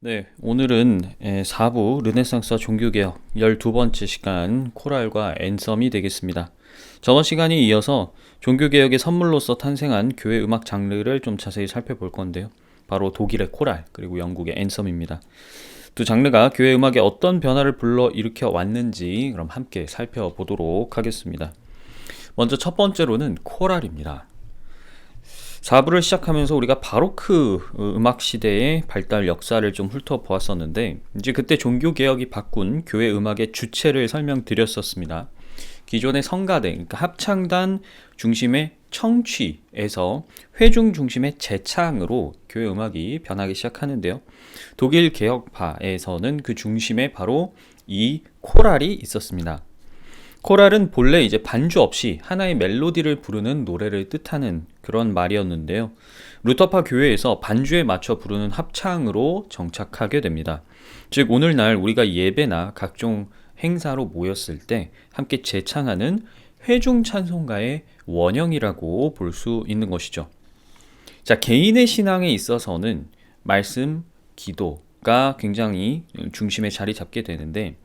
네, 오늘은 4부 르네상스와 종교개혁 12번째 시간 코랄과 앤썸이 되겠습니다. 저번 시간에 이어서 종교개혁의 선물로서 탄생한 교회 음악 장르를 좀 자세히 살펴볼 건데요. 바로 독일의 코랄 그리고 영국의 앤썸입니다. 두 장르가 교회 음악에 어떤 변화를 불러일으켜 왔는지 그럼 함께 살펴보도록 하겠습니다. 먼저 첫 번째로는 코랄입니다. 4부를 시작하면서 우리가 바로크 음악 시대의 발달 역사를 좀 훑어보았었는데 이제 그때 종교개혁이 바꾼 교회 음악의 주체를 설명드렸었습니다. 기존의 성가대, 그러니까 합창단 중심의 청취에서 회중 중심의 재창으로 교회 음악이 변하기 시작하는데요. 독일 개혁파에서는 그 중심에 바로 이 코랄이 있었습니다. 코랄은 본래 이제 반주 없이 하나의 멜로디를 부르는 노래를 뜻하는 그런 말이었는데요. 루터파 교회에서 반주에 맞춰 부르는 합창으로 정착하게 됩니다. 즉 오늘날 우리가 예배나 각종 행사로 모였을 때 함께 재창하는 회중 찬송가의 원형이라고 볼 수 있는 것이죠. 자, 개인의 신앙에 있어서는 말씀, 기도가 굉장히 중심에 자리 잡게 되는데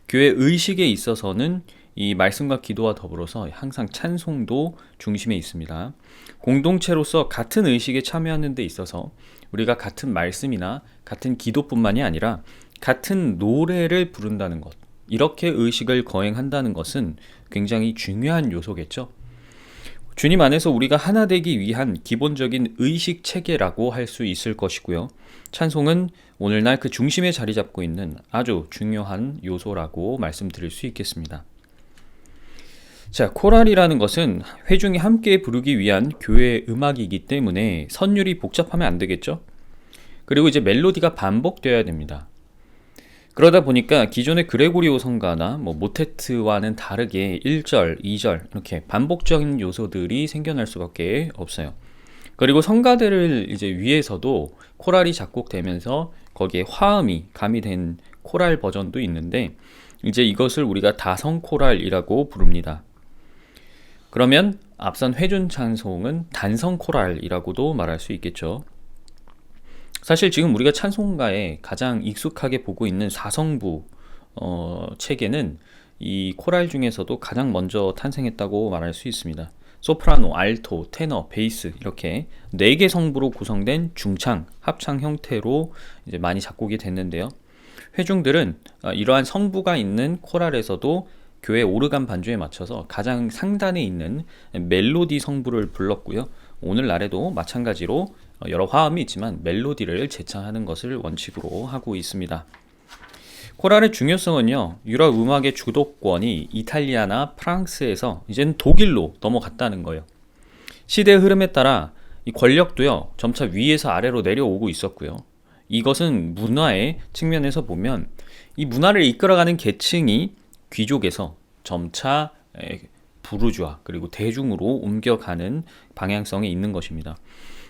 교회 의식에 있어서는 이 말씀과 기도와 더불어서 항상 찬송도 중심에 있습니다. 공동체로서 같은 의식에 참여하는 데 있어서 우리가 같은 말씀이나 같은 기도뿐만이 아니라 같은 노래를 부른다는 것, 이렇게 의식을 거행한다는 것은 굉장히 중요한 요소겠죠. 주님 안에서 우리가 하나 되기 위한 기본적인 의식 체계라고 할 수 있을 것이고요. 찬송은 오늘날 그 중심에 자리 잡고 있는 아주 중요한 요소라고 말씀드릴 수 있겠습니다. 자, 코랄이라는 것은 회중이 함께 부르기 위한 교회 음악이기 때문에 선율이 복잡하면 안 되겠죠? 그리고 이제 멜로디가 반복되어야 됩니다. 그러다 보니까 기존의 그레고리오 성가나 모테트와는 다르게 1절, 2절 이렇게 반복적인 요소들이 생겨날 수밖에 없어요. 그리고 성가대를 이제 위에서도 코랄이 작곡되면서 거기에 화음이 가미된 코랄 버전도 있는데 이제 이것을 우리가 다성 코랄이라고 부릅니다. 그러면 앞선 회중 찬송은 단성 코랄이라고도 말할 수 있겠죠. 사실 지금 우리가 찬송가에 가장 익숙하게 보고 있는 사성부 체계는 이 코랄 중에서도 가장 먼저 탄생했다고 말할 수 있습니다. 소프라노, 알토, 테너, 베이스 이렇게 4개 성부로 구성된 중창, 합창 형태로 이제 많이 작곡이 됐는데요. 회중들은 이러한 성부가 있는 코랄에서도 교회 오르간 반주에 맞춰서 가장 상단에 있는 멜로디 성부를 불렀고요. 오늘날에도 마찬가지로 여러 화음이 있지만 멜로디를 재창하는 것을 원칙으로 하고 있습니다. 코랄의 중요성은요, 유럽 음악의 주도권이 이탈리아나 프랑스에서 이제는 독일로 넘어갔다는 거예요. 시대의 흐름에 따라 이 권력도요, 점차 위에서 아래로 내려오고 있었고요. 이것은 문화의 측면에서 보면 이 문화를 이끌어가는 계층이 귀족에서 점차 부르주아 그리고 대중으로 옮겨가는 방향성이 있는 것입니다.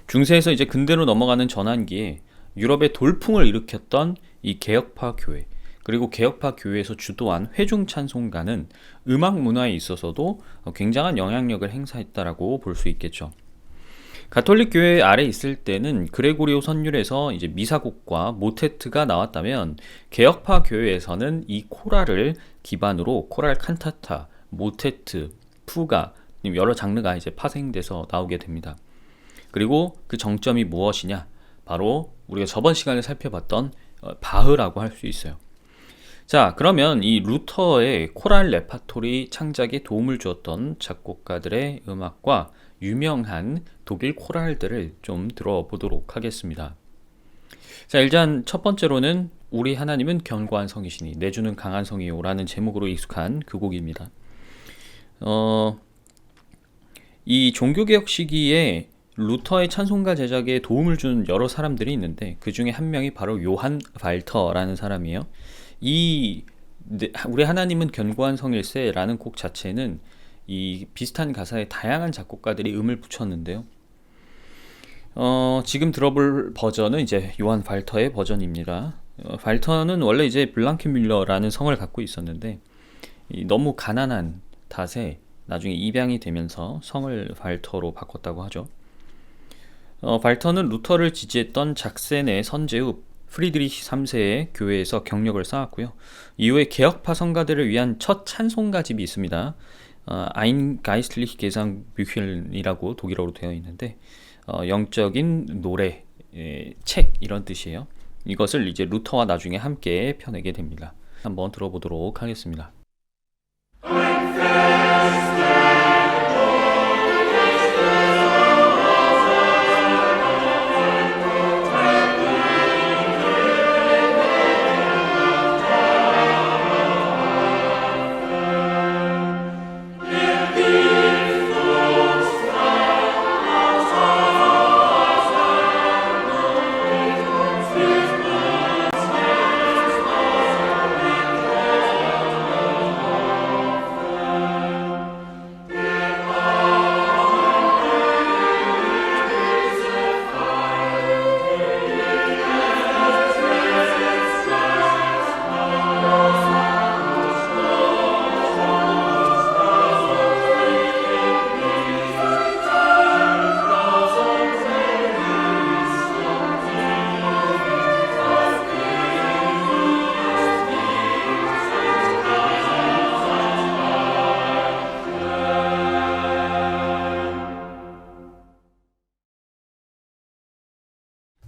중세에서 이제 근대로 넘어가는 전환기에 유럽의 돌풍을 일으켰던 이 개혁파 교회 그리고 개혁파 교회에서 주도한 회중 찬송가는 음악 문화에 있어서도 굉장한 영향력을 행사했다라고 볼 수 있겠죠. 가톨릭 교회 아래 있을 때는 그레고리오 선율에서 이제 미사곡과 모테트가 나왔다면 개혁파 교회에서는 이 코랄을 기반으로 코랄 칸타타, 모테트, 푸가 여러 장르가 이제 파생돼서 나오게 됩니다. 그리고 그 정점이 무엇이냐? 바로 우리가 저번 시간에 살펴봤던 바흐라고 할 수 있어요. 자, 그러면 이 루터의 코랄 레파토리 창작에 도움을 주었던 작곡가들의 음악과 유명한 독일 코랄들을 좀 들어보도록 하겠습니다. 자, 일단 첫 번째로는 우리 하나님은 견고한 성이시니 내주는 강한 성이요라는 제목으로 익숙한 그 곡입니다. 이 종교개혁 시기에 루터의 찬송가 제작에 도움을 준 여러 사람들이 있는데 그 중에 한 명이 바로 요한 발터라는 사람이에요. 이 우리 하나님은 견고한 성일세라는 곡 자체는 이 비슷한 가사에 다양한 작곡가들이 음을 붙였는데요. 지금 들어볼 버전은 이제 요한 발터의 버전입니다. 발터는 원래 이제 블랑케뮬러라는 성을 갖고 있었는데 너무 가난한 탓에 나중에 입양이 되면서 성을 발터로 바꿨다고 하죠. 발터는 루터를 지지했던 작센의 선제 후 프리드리히 3세의 교회에서 경력을 쌓았고요. 이후에 개혁파 성가들을 위한 첫 찬송가집이 있습니다. 아인 가이스트리히 게상 bücher이라고 독일어로 되어 있는데 영적인 노래, 책 이런 뜻이에요. 이것을 이제 루터와 나중에 함께 펴내게 됩니다. 한번 들어보도록 하겠습니다.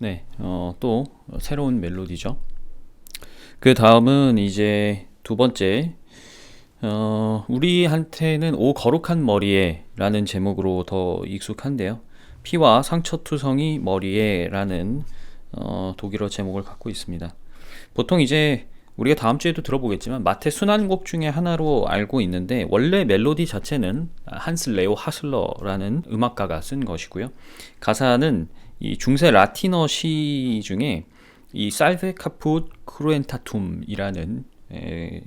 네, 또 새로운 멜로디죠. 그 다음은 이제 두 번째, 우리한테는 오 거룩한 머리에 라는 제목으로 더 익숙한데요. 피와 상처투성이 머리에 라는 독일어 제목을 갖고 있습니다. 보통 이제 우리가 다음 주에도 들어보겠지만 마태 순환곡 중에 하나로 알고 있는데 원래 멜로디 자체는 한스 레오 하슬러라는 음악가가 쓴 것이고요. 가사는 이 중세 라틴어 시 중에 이 살베 카푸 크루엔타툼이라는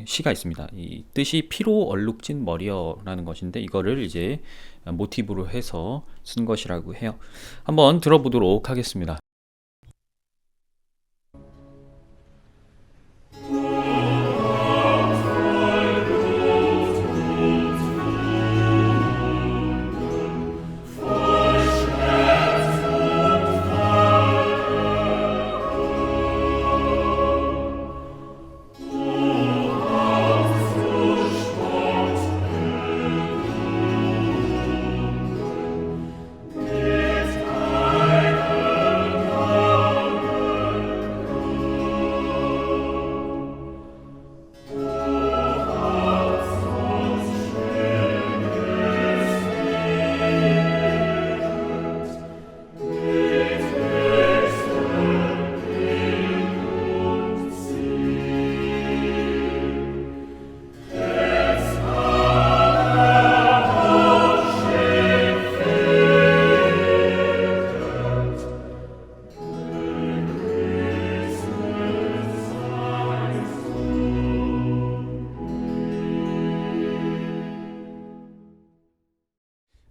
시가 있습니다. 이 뜻이 피로 얼룩진 머리여라는 것인데 이거를 이제 모티브로 해서 쓴 것이라고 해요. 한번 들어보도록 하겠습니다.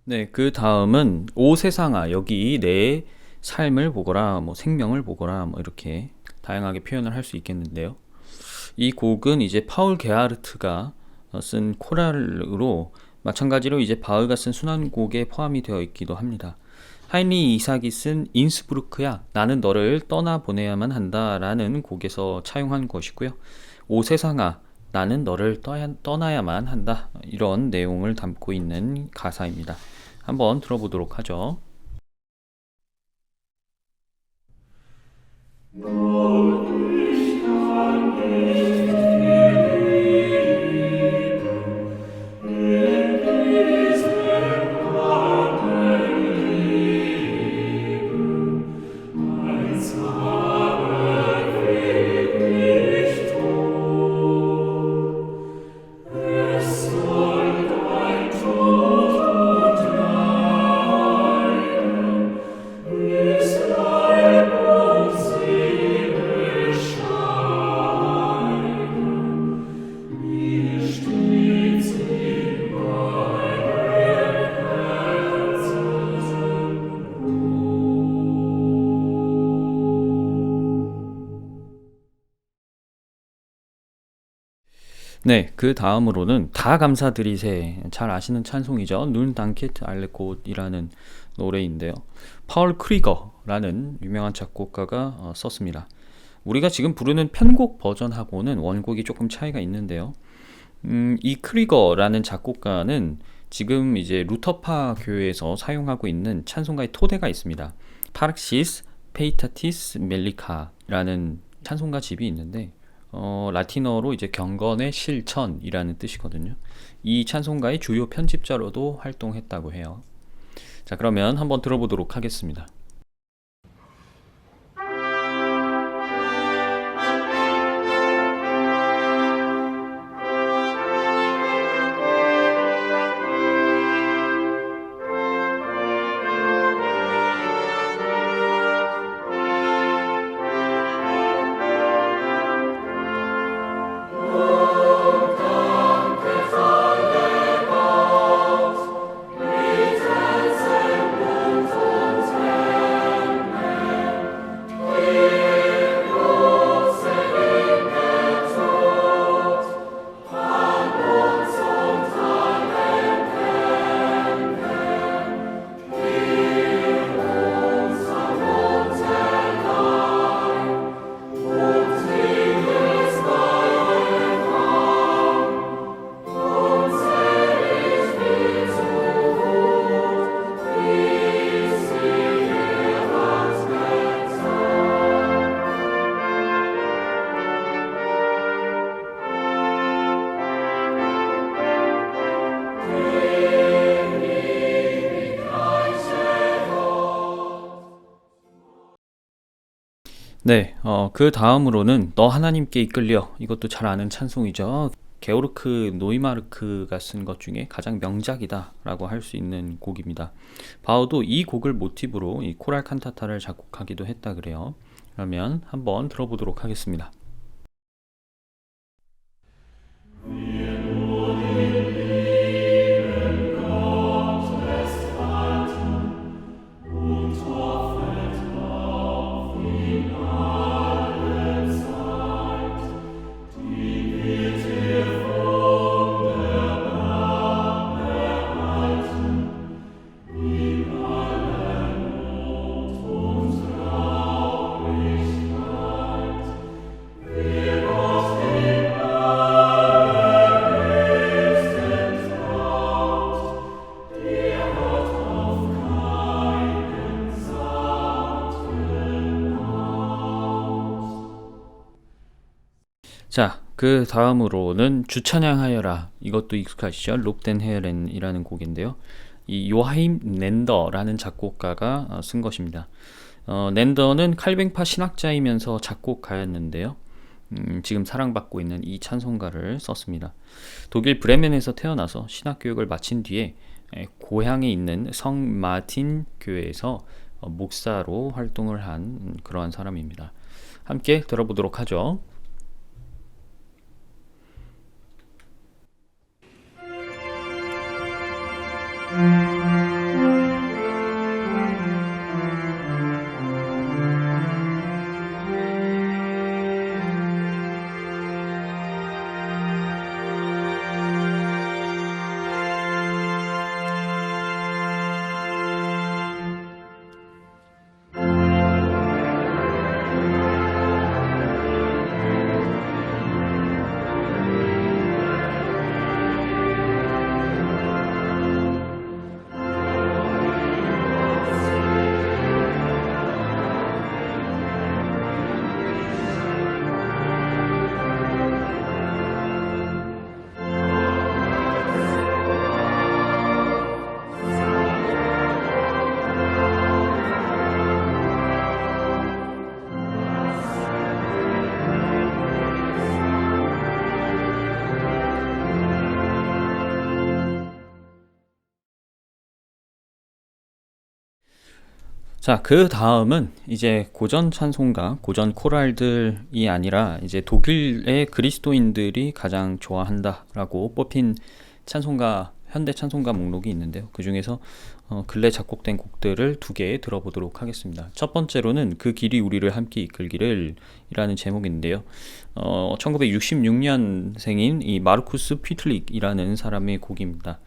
네, 그 다음은 오 세상아 여기 내 삶을 보거라, 뭐 생명을 보거라, 뭐 이렇게 다양하게 표현을 할 수 있겠는데요. 이 곡은 이제 파울 게하르트가 쓴 코랄로 마찬가지로 이제 바흐가 쓴 순환곡에 포함이 되어 있기도 합니다. 하인리 이삭이 쓴 인스부르크야 나는 너를 떠나보내야만 한다라는 곡에서 차용한 것이고요. 오 세상아 나는 너를 떠나야만 한다 이런 내용을 담고 있는 가사입니다. 한번 들어보도록 하죠. 네, 그 다음으로는 다 감사드리세 잘 아시는 찬송이죠. 눈 단케트 알레콧이라는 노래인데요. 파울 크리거라는 유명한 작곡가가 썼습니다. 우리가 지금 부르는 편곡 버전하고는 원곡이 조금 차이가 있는데요. 이 크리거라는 작곡가는 지금 이제 루터파 교회에서 사용하고 있는 찬송가의 토대가 있습니다. 파락시스 페이타티스 멜리카라는 찬송가 집이 있는데 라틴어로 이제 경건의 실천이라는 뜻이거든요. 이 찬송가의 주요 편집자로도 활동했다고 해요. 자, 그러면 한번 들어보도록 하겠습니다. 네, 그 다음으로는 너 하나님께 이끌려, 이것도 잘 아는 찬송이죠. 게오르크 노이마르크가 쓴 것 중에 가장 명작이다라고 할 수 있는 곡입니다. 바오도 이 곡을 모티브로 이 코랄 칸타타를 작곡하기도 했다 그래요. 그러면 한번 들어보도록 하겠습니다. 자, 그 다음으로는 주찬양하여라, 이것도 익숙하시죠? 롭덴 헤어렌이라는 곡인데요. 이 요하임 낸더라는 작곡가가 쓴 것입니다. 낸더는 칼뱅파 신학자이면서 작곡가였는데요. 지금 사랑받고 있는 이 찬송가를 썼습니다. 독일 브레멘에서 태어나서 신학교육을 마친 뒤에 고향에 있는 성 마틴 교회에서 목사로 활동을 한 그러한 사람입니다. 함께 들어보도록 하죠. 자, 그 다음은 이제 고전 찬송가, 고전 코랄들이 아니라 이제 독일의 그리스도인들이 가장 좋아한다라고 뽑힌 찬송가, 현대 찬송가 목록이 있는데요. 그 중에서 근래 작곡된 곡들을 2개 들어보도록 하겠습니다. 첫 번째로는 그 길이 우리를 함께 이끌기를 이라는 제목인데요. 1966년생인 이 마르쿠스 퀴틀릭이라는 사람의 곡입니다.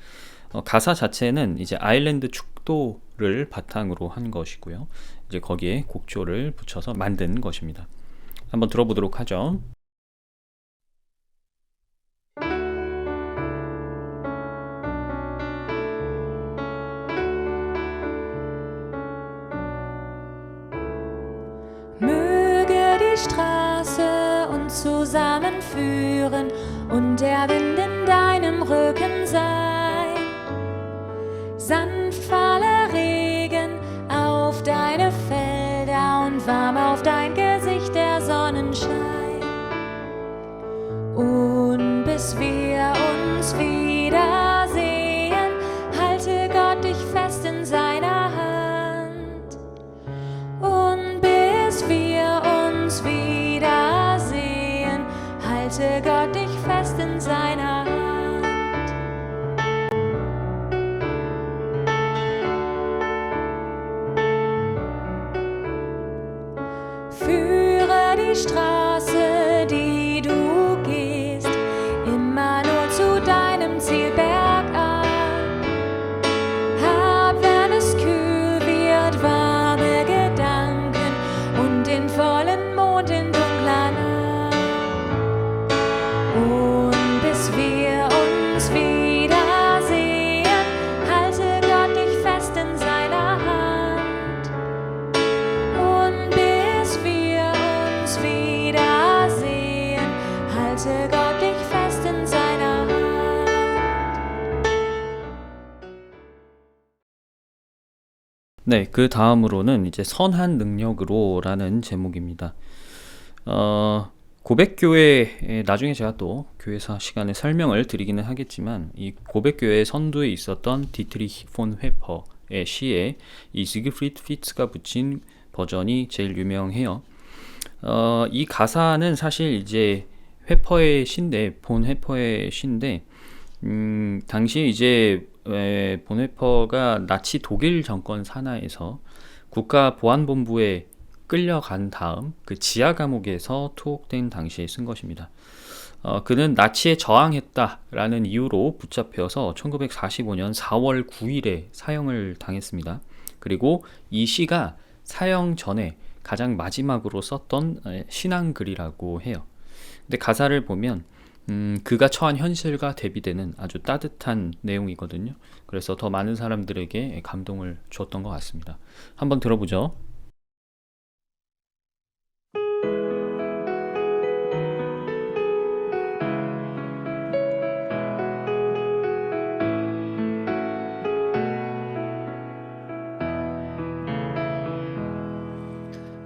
가사 자체는 이제 아일랜드 축도를 바탕으로 한 것이고요. 이제 거기에 곡조를 붙여서 만든 것입니다. 한번 들어보도록 하죠. Möge die Straße uns zusammenführen und der Wind in deinem Rücken sein. Sanftfaller Regen auf deine Felder und warm auf dein Gesicht der Sonnenschein. Und bis wir uns wiedersehen, halte Gott dich fest in seiner Hand. Und bis wir uns wiedersehen, halte Gott dich fest in seiner Hand. Führe die Straße, die du gehst, immer nur zu deinem Ziel bergab. Hab, wenn es kühl wird, warme Gedanken und den vollen Mond in dunkler Nacht. Und bis wir uns wiedersehen, halte Gott dich fest in seiner Hand. Und bis wir uns wiedersehen, halte Gott dich fest in seiner Hand. 네, 그 다음으로는 이제 선한 능력으로라는 제목입니다. 고백교회, 나중에 제가 또 교회사 시간에 설명을 드리기는 하겠지만, 이 고백교회 선두에 있었던 디트리히 폰 회퍼의 시에 이 지그프리드 피츠가 붙인 버전이 제일 유명해요. 이 가사는 사실 이제 회퍼의 시인데, 본 회퍼의 시인데, 당시 이제 본 회퍼가 나치 독일 정권 산하에서 국가보안본부에 끌려간 다음 그 지하 감옥에서 투옥된 당시에 쓴 것입니다. 그는 나치에 저항했다라는 이유로 붙잡혀서 1945년 4월 9일에 사형을 당했습니다. 그리고 이 시가 사형 전에 가장 마지막으로 썼던 신앙글이라고 해요. 근데 가사를 보면 그가 처한 현실과 대비되는 아주 따뜻한 내용이거든요. 그래서 더 많은 사람들에게 감동을 줬던 것 같습니다. 한번 들어보죠.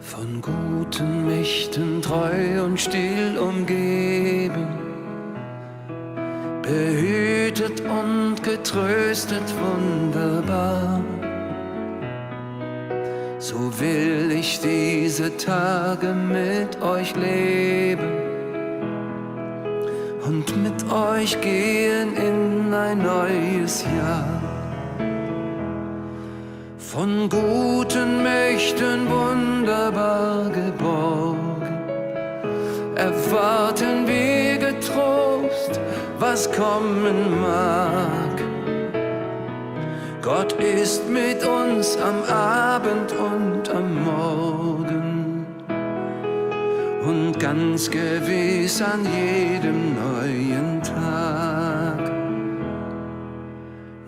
Von guten Mächten treu und still umgeben, behütet und getröstet wunderbar. So will ich diese Tage mit euch leben und mit euch gehen in ein neues Jahr. Von guten Mächten wunderbar geborgen, erwarten wir getrost, was kommen mag. Gott ist mit uns am Abend und am Morgen und ganz gewiss an jedem neuen Tag.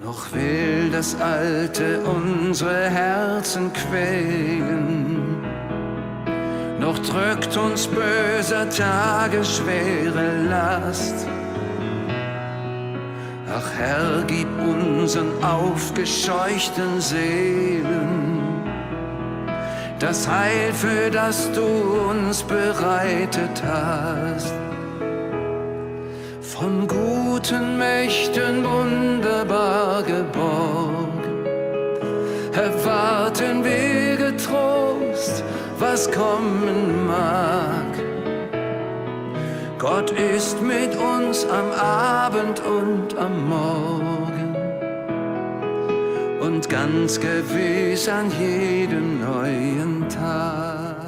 Noch will das Alte unsere Herzen quälen, noch drückt uns böser Tage schwere Last. Ach Herr, gib unseren aufgescheuchten Seelen das Heil, für das du uns bereitet hast. Von guten Mächten wunderbar geborgen, erwarten wir getrost, was kommen mag. Gott ist mit uns am Abend und am Morgen und ganz gewiss an jedem neuen Tag.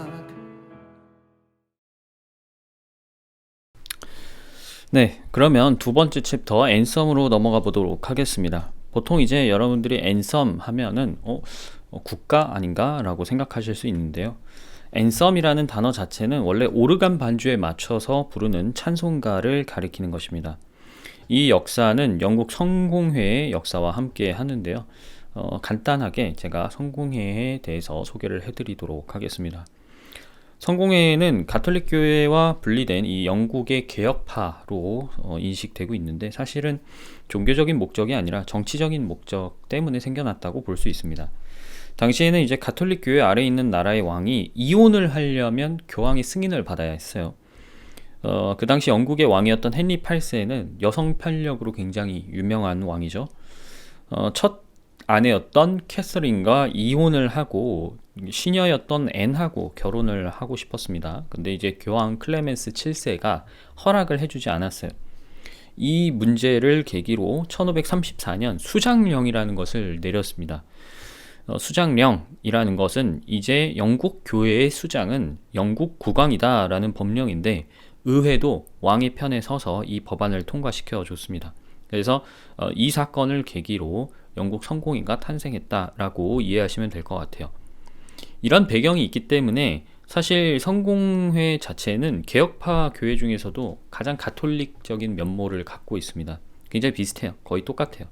네, 그러면 두 번째 챕터 앤썸으로 넘어가 보도록 하겠습니다. 보통 이제 여러분들이 앤썸 하면은 국가 아닌가 라고 생각하실 수 있는데요. 앤썸이라는 단어 자체는 원래 오르간 반주에 맞춰서 부르는 찬송가를 가리키는 것입니다. 이 역사는 영국 성공회의 역사와 함께 하는데요. 간단하게 제가 성공회에 대해서 소개를 해드리도록 하겠습니다. 성공회는 가톨릭 교회와 분리된 이 영국의 개혁파로 인식되고 있는데, 사실은 종교적인 목적이 아니라 정치적인 목적 때문에 생겨났다고 볼 수 있습니다. 당시에는 이제 가톨릭 교회 아래에 있는 나라의 왕이 이혼을 하려면 교황의 승인을 받아야 했어요. 그 당시 영국의 왕이었던 헨리 8세는 여성 편력으로 굉장히 유명한 왕이죠. 첫 아내였던 캐서린과 이혼을 하고 시녀였던 앤하고 결혼을 하고 싶었습니다. 근데 이제 교황 클레멘스 7세가 허락을 해주지 않았어요. 이 문제를 계기로 1534년 수장령이라는 것을 내렸습니다. 수장령이라는 것은 이제 영국 교회의 수장은 영국 국왕이다 라는 법령인데, 의회도 왕의 편에 서서 이 법안을 통과시켜 줬습니다. 그래서 이 사건을 계기로 영국 성공회가 탄생했다라고 이해하시면 될 것 같아요. 이런 배경이 있기 때문에 사실 성공회 자체는 개혁파 교회 중에서도 가장 가톨릭적인 면모를 갖고 있습니다. 굉장히 비슷해요. 거의 똑같아요.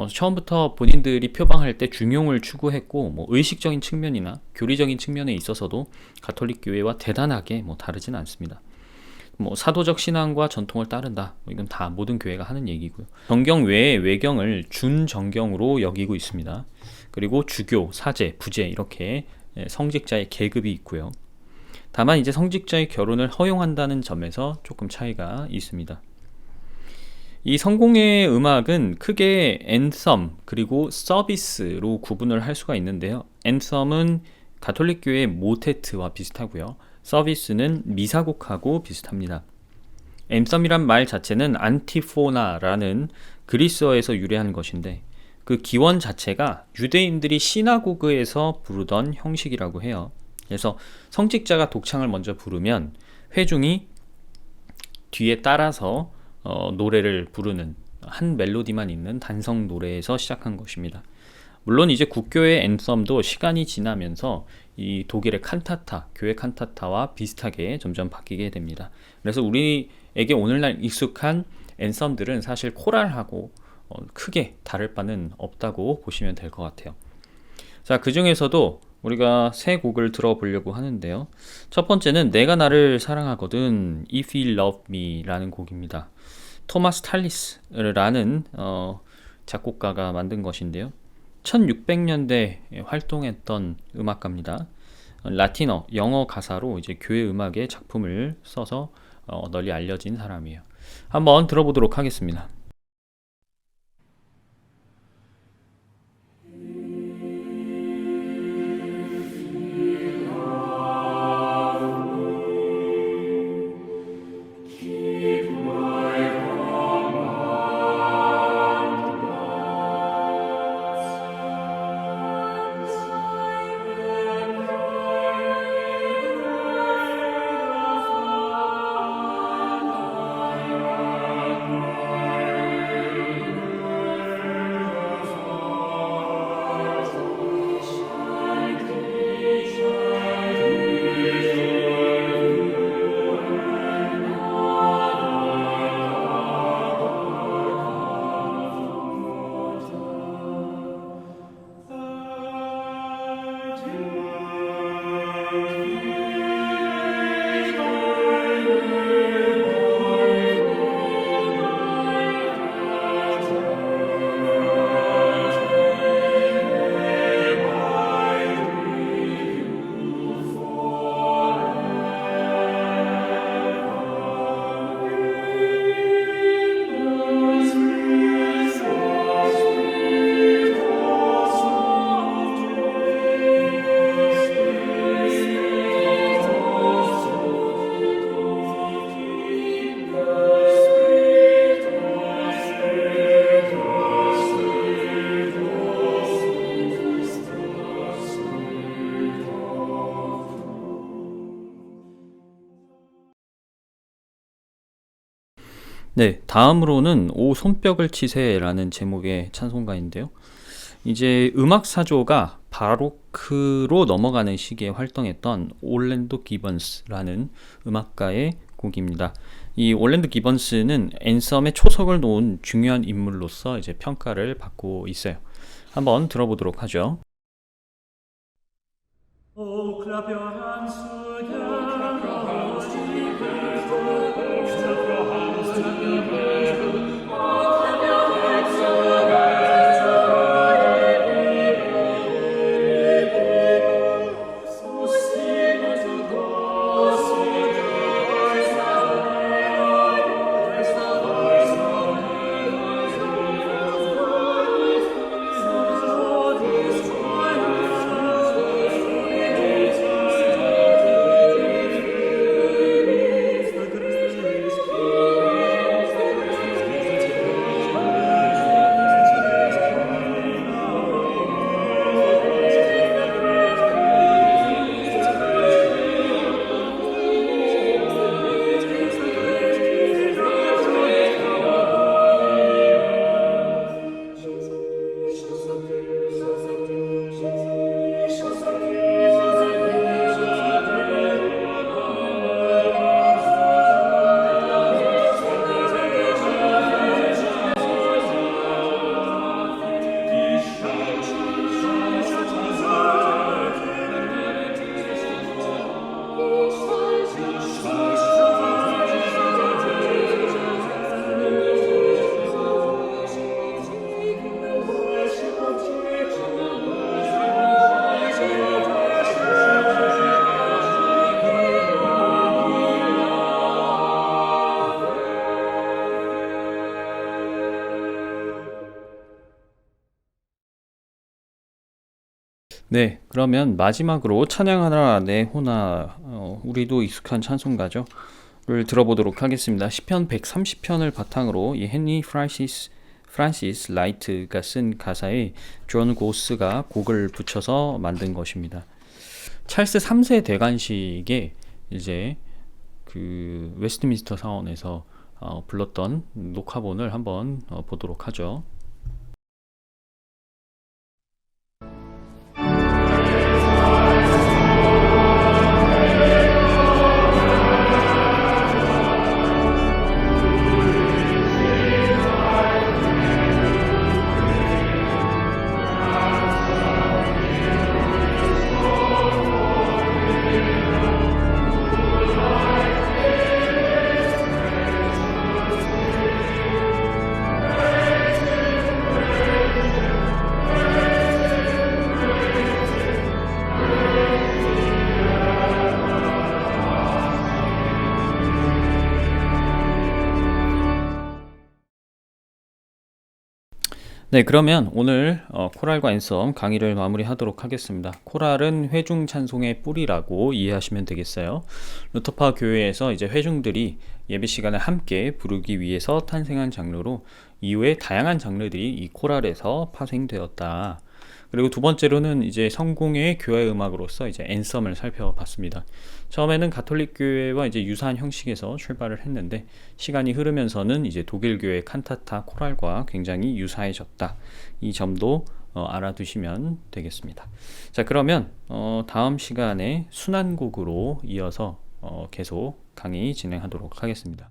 처음부터 본인들이 표방할 때 중용을 추구했고, 의식적인 측면이나 교리적인 측면에 있어서도 가톨릭 교회와 대단하게 다르진 않습니다. 사도적 신앙과 전통을 따른다, 이건 다 모든 교회가 하는 얘기고요. 정경 외의 외경을 준정경으로 여기고 있습니다. 그리고 주교, 사제, 부제 이렇게 성직자의 계급이 있고요. 다만 이제 성직자의 결혼을 허용한다는 점에서 조금 차이가 있습니다. 이 성공회의 음악은 크게 앤썸 그리고 서비스로 구분을 할 수가 있는데요. 앤썸은 가톨릭 교회의 모테트와 비슷하고요. 서비스는 미사곡하고 비슷합니다. 앤썸이란 말 자체는 안티포나라는 그리스어에서 유래한 것인데, 그 기원 자체가 유대인들이 시나고그에서 부르던 형식이라고 해요. 그래서 성직자가 독창을 먼저 부르면 회중이 뒤에 따라서 노래를 부르는 한 멜로디만 있는 단성 노래에서 시작한 것입니다. 물론 이제 국교의 앤썸도 시간이 지나면서 이 독일의 칸타타, 교회 칸타타와 비슷하게 점점 바뀌게 됩니다. 그래서 우리에게 오늘날 익숙한 앤썸들은 사실 코랄하고 크게 다를 바는 없다고 보시면 될 것 같아요. 자, 그 중에서도 우리가 세 곡을 들어보려고 하는데요. 첫 번째는 내가 나를 사랑하거든, If You Love Me 라는 곡입니다. 토마스 탈리스라는 작곡가가 만든 것인데요. 1600년대에 활동했던 음악가입니다. 라틴어, 영어 가사로 이제 교회 음악의 작품을 써서 널리 알려진 사람이에요. 한번 들어보도록 하겠습니다. 네, 다음으로는 오 손뼉을 치세라는 제목의 찬송가인데요. 이제 음악 사조가 바로크로 넘어가는 시기에 활동했던 올랜도 기번스라는 음악가의 곡입니다. 이 올랜도 기번스는 앤썸의 초석을 놓은 중요한 인물로서 이제 평가를 받고 있어요. 한번 들어보도록 하죠. Oh, clap your hands together. 네, 그러면 마지막으로 찬양하라 내 호나 우리도 익숙한 찬송가죠. 를 들어보도록 하겠습니다. 시편 130편을 바탕으로 이 헨리 프란시스 라이트가 쓴 가사에 존 고스가 곡을 붙여서 만든 것입니다. 찰스 3세 대관식에 이제 그 웨스트민스터 사원에서 불렀던 녹화본을 한번 보도록 하죠. 네, 그러면 오늘 코랄과 앤썸 강의를 마무리하도록 하겠습니다. 코랄은 회중 찬송의 뿌리라고 이해하시면 되겠어요. 루터파 교회에서 이제 회중들이 예배 시간에 함께 부르기 위해서 탄생한 장르로 이후에 다양한 장르들이 이 코랄에서 파생되었다. 그리고 두 번째로는 이제 성공의 교회 음악으로서 이제 앤썸을 살펴봤습니다. 처음에는 가톨릭 교회와 이제 유사한 형식에서 출발을 했는데 시간이 흐르면서는 이제 독일 교회 칸타타 코랄과 굉장히 유사해졌다. 이 점도 알아두시면 되겠습니다. 자, 그러면 다음 시간에 순환곡으로 이어서 계속 강의 진행하도록 하겠습니다.